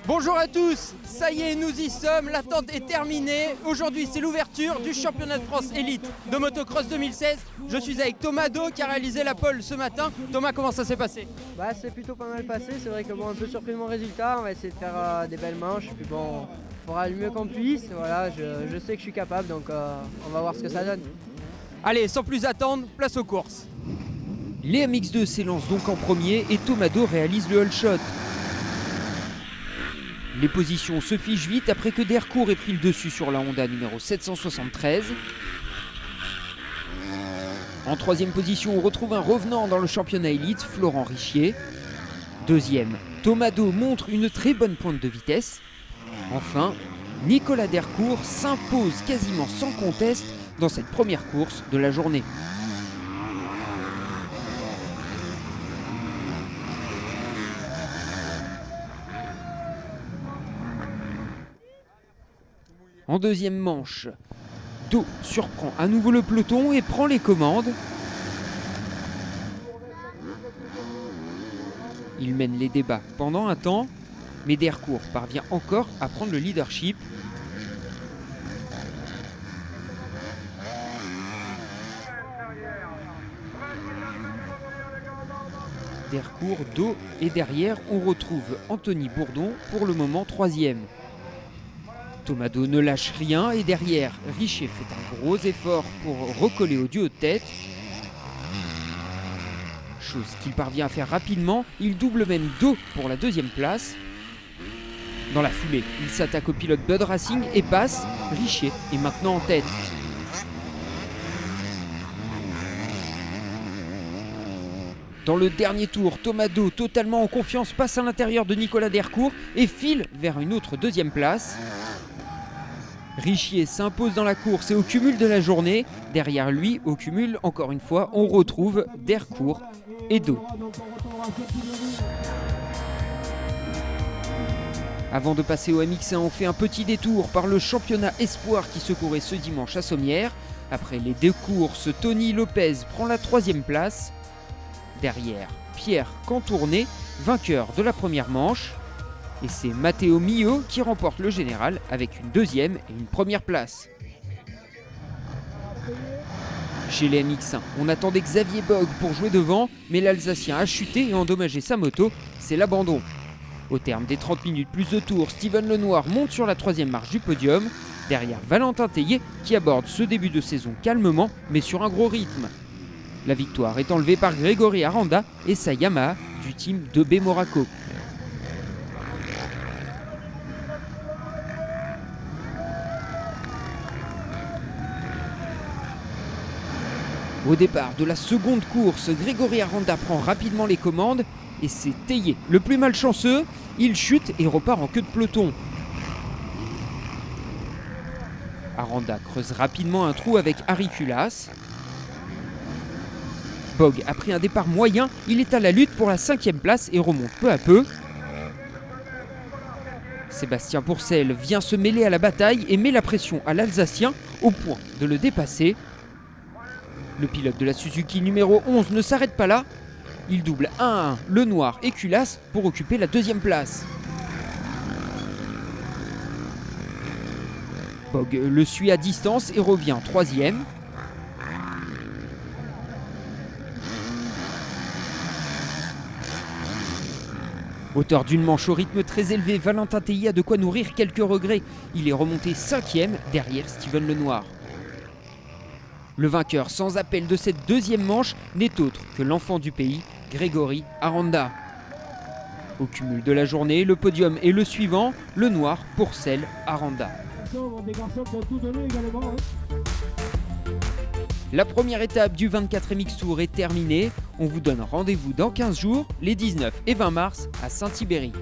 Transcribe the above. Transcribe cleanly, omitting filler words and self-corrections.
Bonjour à tous, ça y est, nous y sommes, l'attente est terminée. Aujourd'hui, c'est l'ouverture du championnat de France élite de motocross 2016. Je suis avec Thomas Do qui a réalisé la pole ce matin. Thomas, comment ça s'est passé? C'est plutôt pas mal passé, c'est vrai que un peu surpris de mon résultat. On va essayer de faire des belles manches, puis bon, on fera le mieux qu'on puisse. Voilà, je sais que je suis capable, donc on va voir ce que ça donne. Allez, sans plus attendre, place aux courses. Les MX2 s'élancent donc en premier et Thomas Do réalise le hull shot. Les positions se fichent vite après que Dercourt ait pris le dessus sur la Honda numéro 773. En troisième position, on retrouve un revenant dans le championnat élite, Florent Richier. Deuxième, Thomas Do montre une très bonne pointe de vitesse. Enfin, Nicolas Dercourt s'impose quasiment sans conteste dans cette première course de la journée. En deuxième manche, Do surprend à nouveau le peloton et prend les commandes. Il mène les débats pendant un temps, mais Dercourt parvient encore à prendre le leadership. Dercourt, Do et derrière, on retrouve Anthony Bourdon, pour le moment troisième. Thomas Do ne lâche rien et derrière, Richier fait un gros effort pour recoller au duo de tête. Chose qu'il parvient à faire rapidement, il double même Do pour la deuxième place. Dans la foulée, il s'attaque au pilote Bud Racing et passe. Richier est maintenant en tête. Dans le dernier tour, Thomas Do, totalement en confiance, passe à l'intérieur de Nicolas Dercourt et file vers une autre deuxième place. Richier s'impose dans la course et au cumul de la journée. Derrière lui, au cumul, encore une fois, on retrouve Dercourt et Do. Avant de passer au MX1, on fait un petit détour par le championnat espoir qui se courait ce dimanche à Sommières. Après les deux courses, Tony Lopez prend la troisième place. Derrière, Pierre Cantourné, vainqueur de la première manche. Et c'est Matteo Mio qui remporte le général avec une deuxième et une première place. Chez les MX1, on attendait Xavier Bogue pour jouer devant, mais l'Alsacien a chuté et endommagé sa moto, c'est l'abandon. Au terme des 30 minutes plus de tours, Steven Lenoir monte sur la troisième marche du podium, derrière Valentin Tellier qui aborde ce début de saison calmement mais sur un gros rythme. La victoire est enlevée par Grégory Aranda et sa Yamaha du team de B Moraco. Au départ de la seconde course, Grégory Aranda prend rapidement les commandes et c'est Tellier, le plus malchanceux. Il chute et repart en queue de peloton. Aranda creuse rapidement un trou avec Ariculas. Bogue a pris un départ moyen, il est à la lutte pour la 5e place et remonte peu à peu. Sébastien Pourcel vient se mêler à la bataille et met la pression à l'Alsacien au point de le dépasser. Le pilote de la Suzuki numéro 11 ne s'arrête pas là. Il double 1 à 1 Lenoir et Culas pour occuper la deuxième place. Bogue le suit à distance et revient troisième. Auteur d'une manche au rythme très élevé, Valentin Tellier a de quoi nourrir quelques regrets. Il est remonté 5e derrière Steven Lenoir. Le vainqueur sans appel de cette deuxième manche n'est autre que l'enfant du pays, Grégory Aranda. Au cumul de la journée, le podium est le suivant, Lenoir, Pourcel, Aranda. La première étape du 24 MX Tour est terminée. On vous donne rendez-vous dans 15 jours, les 19 et 20 mars à Saint-Thibéry.